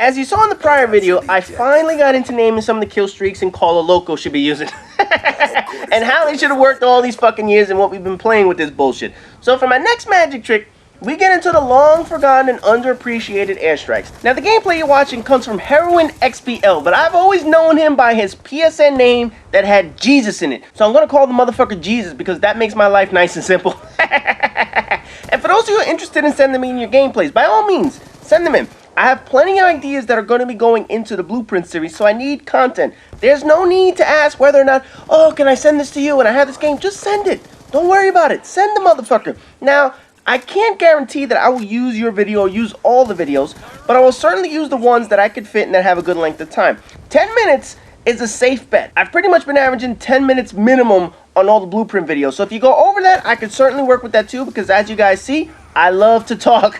As you saw in the prior video, I finally got into naming some of the kill streaks and Call a Loco should be using. And how they should have worked all these fucking years and what we've been playing with this bullshit. So for my next magic trick, we get into the long forgotten and underappreciated Airstrikes. Now the gameplay you're watching comes from Heroin XBL, but I've always known him by his PSN name that had Jesus in it. So I'm gonna call the motherfucker Jesus because that makes my life nice and simple. And for those of you who are interested in sending me in your gameplays, by all means, send them in. I have plenty of ideas that are going to be going into the BluePrint series, so I need content. There's no need to ask whether or not, oh, can I send this to you and I have this game? Just send it. Don't worry about it. Send the motherfucker. Now, I can't guarantee that I will use your video or use all the videos, but I will certainly use the ones that I could fit and that have a good length of time. 10 minutes is a safe bet. I've pretty much been averaging 10 minutes minimum on all the BluePrint videos. So if you go over that, I could certainly work with that too, because as you guys see, I love to talk.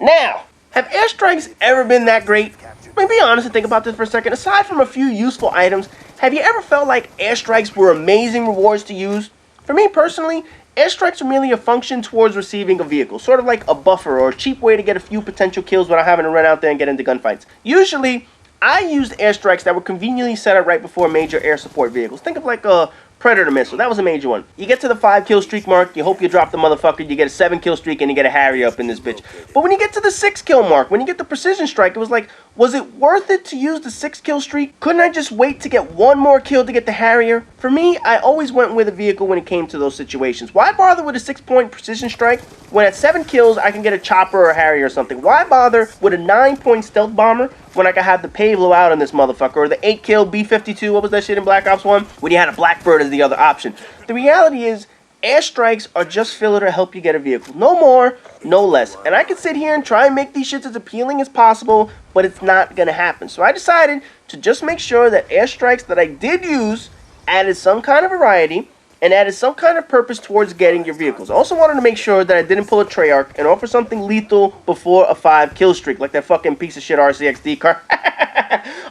Now, have airstrikes ever been that great? I mean, be honest and think about this for a second. Aside from a few useful items, have you ever felt like airstrikes were amazing rewards to use? For me personally, airstrikes are merely a function towards receiving a vehicle, sort of like a buffer or a cheap way to get a few potential kills without having to run out there and get into gunfights. Usually, I used airstrikes that were conveniently set up right before major air support vehicles. Think of like a Predator missile. That was a major one. You get to the 5 kill streak mark, you hope you drop the motherfucker, you get a 7 kill streak, and you get a Harrier up in this bitch. But when you get to the 6 kill mark, when you get the precision strike, it was like, was it worth it to use the 6 kill streak? Couldn't I just wait to get one more kill to get the Harrier? For me, I always went with a vehicle when it came to those situations. Why bother with a 6-point precision strike when at 7 kills I can get a chopper or a Harrier or something? Why bother with a 9-point stealth bomber when I could have the Pavlo out on this motherfucker, or the 8-kill B-52, what was that shit in Black Ops 1? When you had a Blackbird as the other option. The reality is, airstrikes are just filler to help you get a vehicle. No more, no less. And I can sit here and try and make these shits as appealing as possible, but it's not gonna happen. So I decided to just make sure that airstrikes that I did use added some kind of variety and added some kind of purpose towards getting your vehicles. I also wanted to make sure that I didn't pull a Treyarch and offer something lethal before a 5 kill streak, like that fucking piece of shit RCXD car.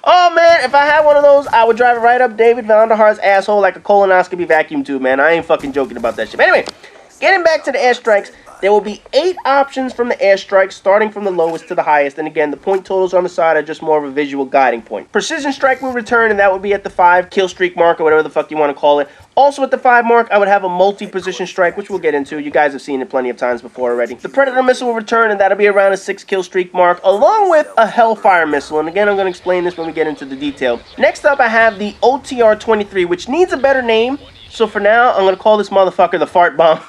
Oh man, if I had one of those, I would drive it right up David Vanderhaar's asshole like a colonoscopy vacuum tube, man. I ain't fucking joking about that shit. But anyway, getting back to the airstrikes, there will be 8 options from the airstrikes, starting from the lowest to the highest. And again, the point totals on the side are just more of a visual guiding point. Precision strike will return, and that would be at the 5 kill streak mark, or whatever the fuck you want to call it. Also at the 5 mark, I would have a multi-position strike, which we'll get into. You guys have seen it plenty of times before already. The Predator missile will return, and that'll be around a 6 kill streak mark, along with a Hellfire missile. And again, I'm going to explain this when we get into the detail. Next up, I have the OTR-23, which needs a better name. So for now, I'm going to call this motherfucker the Fart Bomb.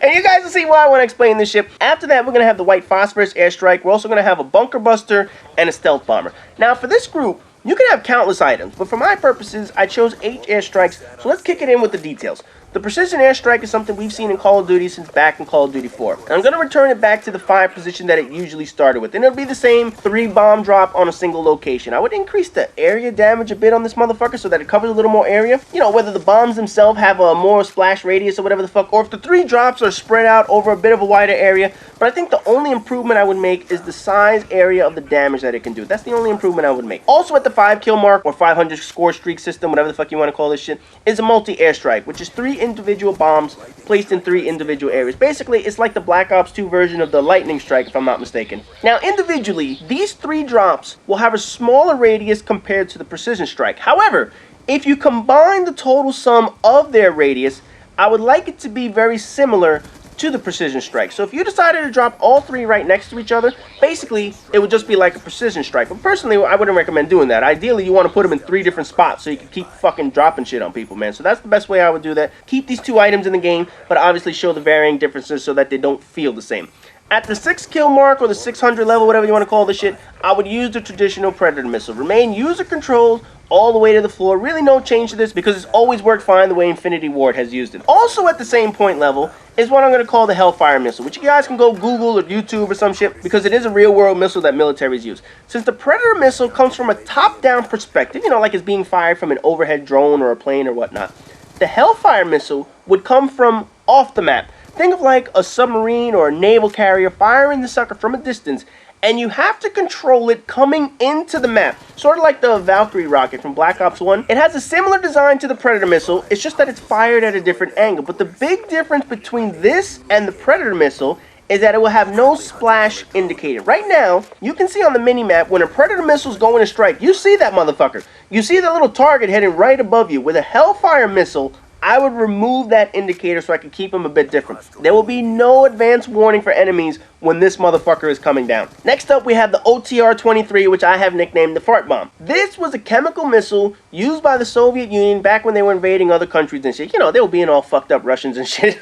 And you guys will see why when I explain this ship. After that, we're going to have the White Phosphorus Airstrike. We're also going to have a Bunker Buster and a Stealth Bomber. Now, for this group, you can have countless items, but for my purposes, I chose 8 airstrikes, so let's kick it in with the details. The Precision Airstrike is something we've seen in Call of Duty since back in Call of Duty 4. And I'm going to return it back to the 5 position that it usually started with. And it'll be the same 3 bomb drop on a single location. I would increase the area damage a bit on this motherfucker so that it covers a little more area. You know, whether the bombs themselves have a more splash radius or whatever the fuck, or if the 3 drops are spread out over a bit of a wider area. But I think the only improvement I would make is the size area of the damage that it can do. That's the only improvement I would make. Also at the 5 kill mark, or 500 score streak system, whatever the fuck you want to call this shit, is a multi-airstrike, which is 3 individual bombs placed in 3 individual areas. Basically, it's like the Black Ops 2 version of the Lightning Strike, if I'm not mistaken. Now, individually, these 3 drops will have a smaller radius compared to the Precision Strike. However, if you combine the total sum of their radius, I would like it to be very similar to the Precision Strike. So if you decided to drop all 3 right next to each other, basically it would just be like a Precision Strike. But personally, I wouldn't recommend doing that. Ideally, you want to put them in 3 different spots so you can keep fucking dropping shit on people, man. So that's the best way I would do that. Keep these 2 items in the game, but obviously show the varying differences so that they don't feel the same. At the 6 kill mark, or the 600 level, whatever you want to call this shit, I would use the traditional Predator missile. Remain user controlled all the way to the floor. Really no change to this because it's always worked fine the way Infinity Ward has used it. Also at the same point level is what I'm going to call the Hellfire missile, which you guys can go Google or YouTube or some shit because it is a real world missile that militaries use. Since the Predator missile comes from a top-down perspective, you know, like it's being fired from an overhead drone or a plane or whatnot, the Hellfire missile would come from off the map. Think of like a submarine or a naval carrier firing the sucker from a distance, and you have to control it coming into the map. Sort of like the Valkyrie rocket from Black Ops 1. It has a similar design to the Predator missile, it's just that it's fired at a different angle. But the big difference between this and the Predator missile is that it will have no splash indicator. Right now, you can see on the mini-map, when a Predator missile's going to strike, you see that motherfucker. You see that little target heading right above you. With a Hellfire missile, I would remove that indicator so I can keep them a bit different. There will be no advance warning for enemies when this motherfucker is coming down. Next up, we have the OTR-23, which I have nicknamed the Fart Bomb. This was a chemical missile used by the Soviet Union back when they were invading other countries and shit. You know, they were being all fucked up Russians and shit.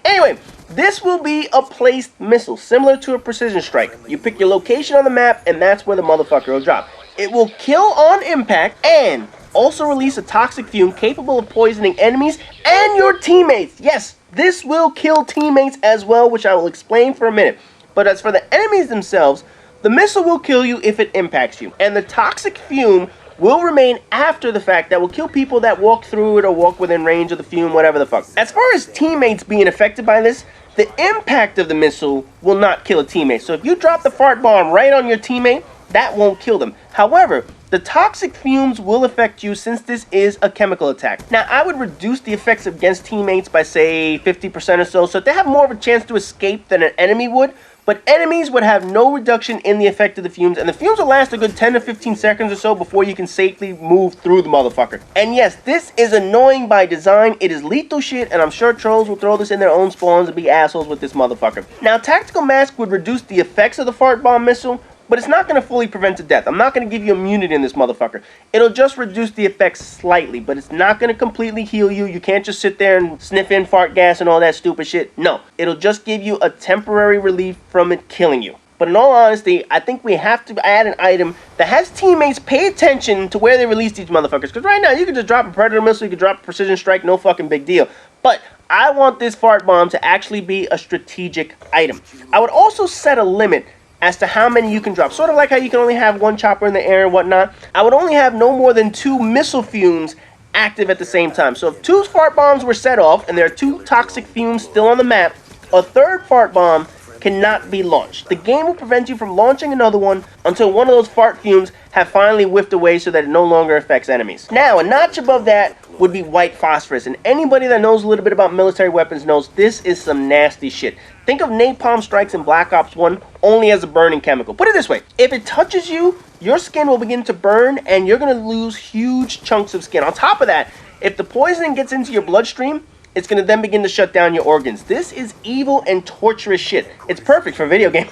Anyway, this will be a placed missile, similar to a precision strike. You pick your location on the map, and that's where the motherfucker will drop. It will kill on impact, and also release a toxic fume capable of poisoning enemies and your teammates. Yes, this will kill teammates as well, which I will explain for a minute. But as for the enemies themselves, the missile will kill you if it impacts you. And the toxic fume will remain after the fact that will kill people that walk through it or walk within range of the fume, whatever the fuck. As far as teammates being affected by this, the impact of the missile will not kill a teammate. So if you drop the fart bomb right on your teammate, that won't kill them. However, the toxic fumes will affect you since this is a chemical attack. Now, I would reduce the effects against teammates by, say, 50% or so they have more of a chance to escape than an enemy would. But enemies would have no reduction in the effect of the fumes, and the fumes will last a good 10 to 15 seconds or so before you can safely move through the motherfucker. And yes, this is annoying by design. It is lethal shit, and I'm sure trolls will throw this in their own spawns and be assholes with this motherfucker. Now, Tactical Mask would reduce the effects of the Fart Bomb missile, but it's not going to fully prevent a death. I'm not going to give you immunity in this motherfucker. It'll just reduce the effects slightly, but it's not going to completely heal you. You can't just sit there and sniff in fart gas and all that stupid shit. No, it'll just give you a temporary relief from it killing you. But in all honesty, I think we have to add an item that has teammates pay attention to where they release these motherfuckers. Because right now, you can just drop a Predator missile, you can drop a Precision Strike, no fucking big deal. But I want this fart bomb to actually be a strategic item. I would also set a limit as to how many you can drop. Sort of like how you can only have one chopper in the air and whatnot. I would only have no more than 2 missile fumes active at the same time. So if 2 fart bombs were set off and there are 2 toxic fumes still on the map, a third fart bomb cannot be launched. The game will prevent you from launching another one until one of those fart fumes have finally whiffed away so that it no longer affects enemies. Now, a notch above that would be white phosphorus, and anybody that knows a little bit about military weapons knows this is some nasty shit. Think of napalm strikes in Black Ops 1 only as a burning chemical. Put it this way, if it touches you, your skin will begin to burn and you're going to lose huge chunks of skin. On top of that, if the poisoning gets into your bloodstream, it's going to then begin to shut down your organs. This is evil and torturous shit. It's perfect for video games.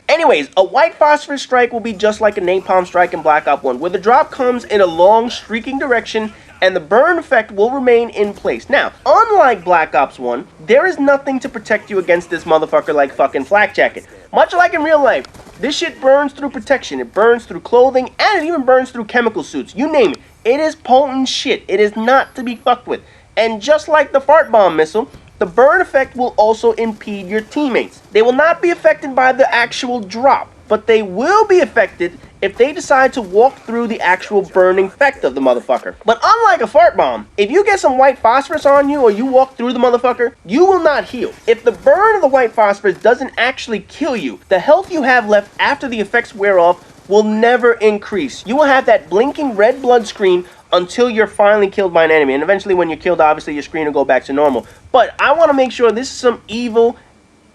Anyways, a white phosphorus strike will be just like a napalm strike in Black Ops 1, where the drop comes in a long streaking direction and the burn effect will remain in place. Now, unlike Black Ops 1, there is nothing to protect you against this motherfucker like fucking flak jacket. Much like in real life, this shit burns through protection, it burns through clothing, and it even burns through chemical suits. You name it. It is potent shit. It is not to be fucked with. And just like the fart bomb missile, the burn effect will also impede your teammates. They will not be affected by the actual drop, but they will be affected if they decide to walk through the actual burning effect of the motherfucker. But unlike a fart bomb, if you get some white phosphorus on you or you walk through the motherfucker, you will not heal. If the burn of the white phosphorus doesn't actually kill you, the health you have left after the effects wear off will never increase. You will have that blinking red blood screen until you're finally killed by an enemy. And eventually when you're killed, obviously your screen will go back to normal. But I want to make sure this is some evil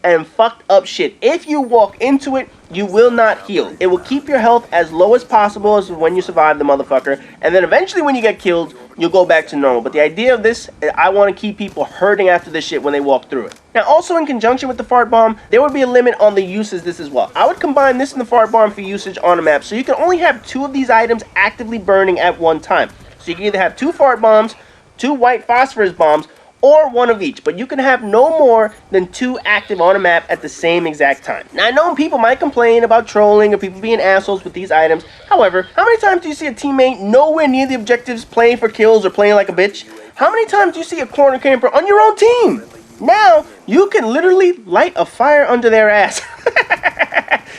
and fucked up shit. If you walk into it, you will not heal. It will keep your health as low as possible as when you survive the motherfucker. And then eventually when you get killed, you'll go back to normal. But the idea of this, I want to keep people hurting after this shit when they walk through it. Now, also in conjunction with the fart bomb, there would be a limit on the uses this as well. I would combine this and the fart bomb for usage on a map, so you can only have 2 of these items actively burning at one time. So you can either have 2 fart bombs, 2 white phosphorus bombs, or 1 of each, but you can have no more than 2 active on a map at the same exact time. Now, I know people might complain about trolling or people being assholes with these items. However, how many times do you see a teammate nowhere near the objectives playing for kills or playing like a bitch? How many times do you see a corner camper on your own team? Now, you can literally light a fire under their ass.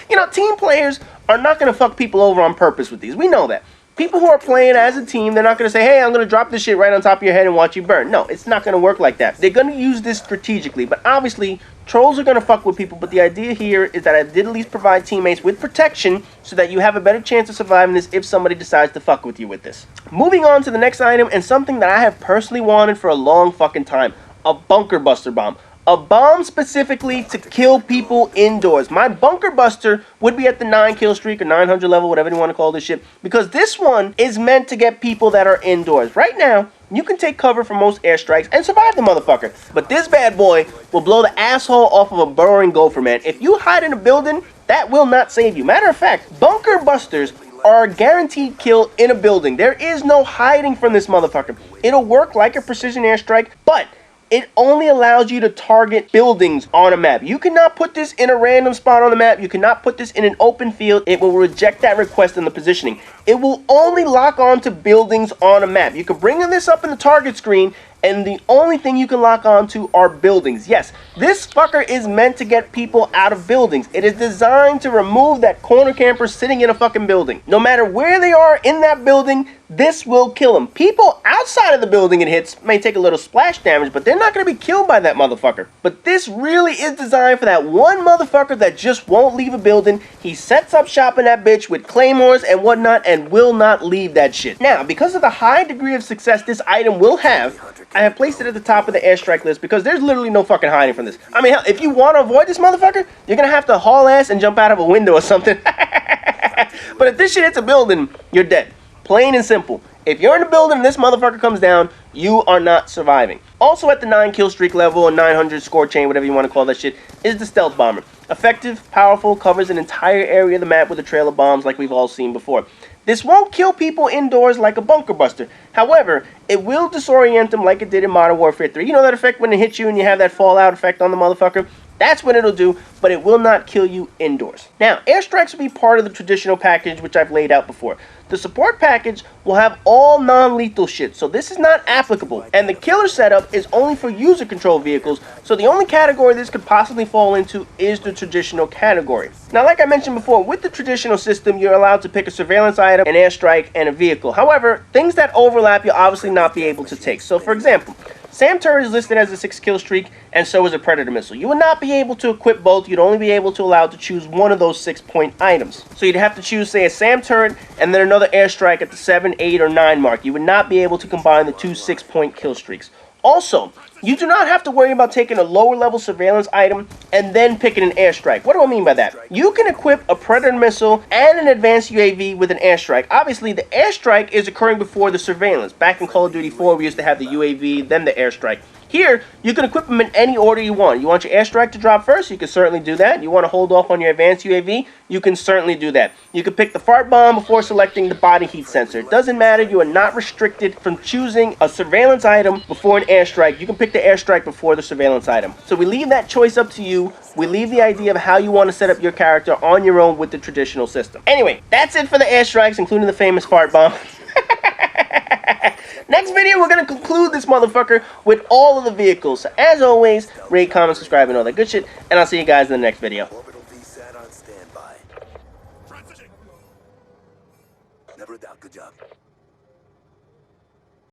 You know, team players are not going to fuck people over on purpose with these. We know that. People who are playing as a team, they're not going to say, hey, I'm going to drop this shit right on top of your head and watch you burn. No, it's not going to work like that. They're going to use this strategically, but obviously, trolls are going to fuck with people, but the idea here is that I did at least provide teammates with protection so that you have a better chance of surviving this if somebody decides to fuck with you with this. Moving on to the next item, and something that I have personally wanted for a long fucking time, a bunker buster bomb. A bomb specifically to kill people indoors. My bunker buster would be at the 9 kill streak or 900 level, whatever you want to call this shit, because this one is meant to get people that are indoors. Right now, you can take cover from most airstrikes and survive the motherfucker, but this bad boy will blow the asshole off of a burrowing gopher, man. If you hide in a building, that will not save you. Matter of fact, bunker busters are a guaranteed kill in a building. There is no hiding from this motherfucker. It'll work like a precision airstrike, but it only allows you to target buildings on a map. You cannot put this in a random spot on the map. You cannot put this in an open field. It will reject that request in the positioning. It will only lock on to buildings on a map. You can bring this up in the target screen, and the only thing you can lock on to are buildings. Yes, this fucker is meant to get people out of buildings. It is designed to remove that corner camper sitting in a fucking building. No matter where they are in that building, this will kill them. People outside of the building it hits may take a little splash damage, but they're not going to be killed by that motherfucker. But this really is designed for that one motherfucker that just won't leave a building. He sets up shop in that bitch with claymores and whatnot and will not leave that shit. Now, because of the high degree of success this item will have, I have placed it at the top of the airstrike list because there's literally no fucking hiding from this. I mean, hell, if you want to avoid this motherfucker, you're going to have to haul ass and jump out of a window or something. But if this shit hits a building, you're dead. Plain and simple. If you're in a building and this motherfucker comes down, you are not surviving. Also at the 9 kill streak level or 900 score chain, whatever you want to call that shit, is the stealth bomber. Effective, powerful, covers an entire area of the map with a trail of bombs like we've all seen before. This won't kill people indoors like a bunker buster. However, it will disorient them like it did in Modern Warfare 3. You know that effect when it hits you and you have that fallout effect on the motherfucker? That's what it'll do, but it will not kill you indoors. Now, airstrikes will be part of the traditional package, which I've laid out before. The support package will have all non-lethal shit, so this is not applicable. And the killer setup is only for user control vehicles, so the only category this could possibly fall into is the traditional category. Now, like I mentioned before, with the traditional system, you're allowed to pick a surveillance item, an airstrike, and a vehicle. However, things that overlap, you'll obviously not be able to take. So, for example, SAM turret is listed as a 6 kill streak, and so is a Predator missile. You would not be able to equip both. You'd only be able to allow to choose one of those 6-point items. So you'd have to choose, say, a SAM turret, and then another airstrike at the 7, 8, or 9 mark. You would not be able to combine the two 6-point kill streaks. Also, you do not have to worry about taking a lower level surveillance item and then picking an airstrike. What do I mean by that? You can equip a Predator missile and an advanced UAV with an airstrike. Obviously, the airstrike is occurring before the surveillance. Back in Call of Duty 4, we used to have the UAV, then the airstrike. Here, you can equip them in any order you want. You want your airstrike to drop first? You can certainly do that. You want to hold off on your advanced UAV? You can certainly do that. You can pick the fart bomb before selecting the body heat sensor. It doesn't matter. You are not restricted from choosing a surveillance item before an airstrike. You can pick the airstrike before the surveillance item. So we leave that choice up to you. We leave the idea of how you want to set up your character on your own with the traditional system. Anyway, that's it for the airstrikes, including the famous fart bomb. Next video, we're going to conclude this motherfucker with all of the vehicles. So as always, rate, comment, subscribe, and all that good shit. And I'll see you guys in the next video. Never doubt. Good job.